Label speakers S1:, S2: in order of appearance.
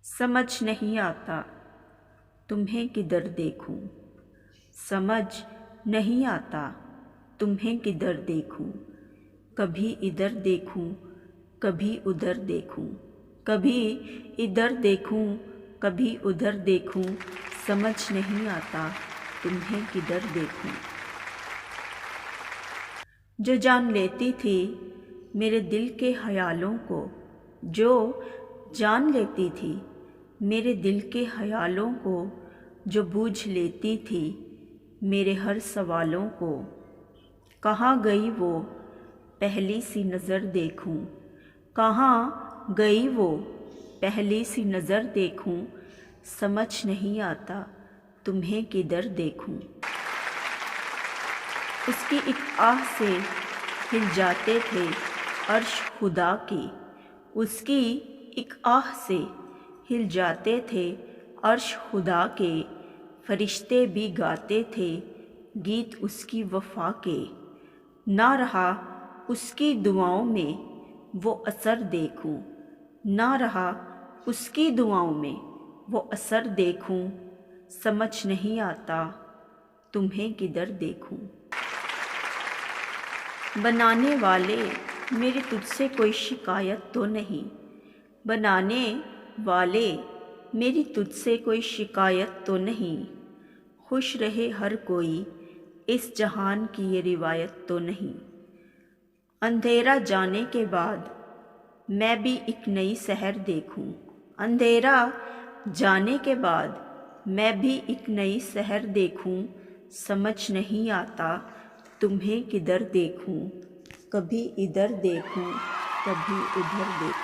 S1: समझ नहीं आता तुम्हें किधर देखूं, समझ नहीं आता तुम्हें किधर देखूं। कभी इधर देखूं, कभी उधर देखूं, कभी इधर देखूं, कभी उधर देखूं। समझ नहीं आता तुम्हें किधर देखूं। जो जान लेती थी मेरे दिल के ख्यालों को, जो जान लेती थी मेरे दिल के ख्यालों को, जो बूझ लेती थी मेरे हर सवालों को। कहाँ गई वो पहली सी नज़र देखूं, कहाँ गई वो पहली सी नज़र देखूं। समझ नहीं आता तुम्हें किधर देखूं। उसकी एक आह से हिल जाते थे अर्श खुदा के, उसकी एक आह से हिल जाते थे अर्श खुदा के। फरिश्ते भी गाते थे गीत उसकी वफ़ा के। ना रहा उसकी दुआओं में वो असर देखूं, ना रहा उसकी दुआओं में वो असर देखूं। समझ नहीं आता तुम्हें किधर देखूं। बनाने वाले मेरी तुझसे कोई शिकायत तो नहीं, बनाने वाले मेरी तुझसे कोई शिकायत तो नहीं। खुश रहे हर कोई इस जहान की ये रिवायत तो नहीं। अंधेरा जाने के बाद मैं भी एक नई सहर देखूं, अंधेरा जाने के बाद मैं भी एक नई सहर देखूं। समझ नहीं आता तुम्हें किधर देखूं, कभी इधर देखूं, कभी उधर देखूं।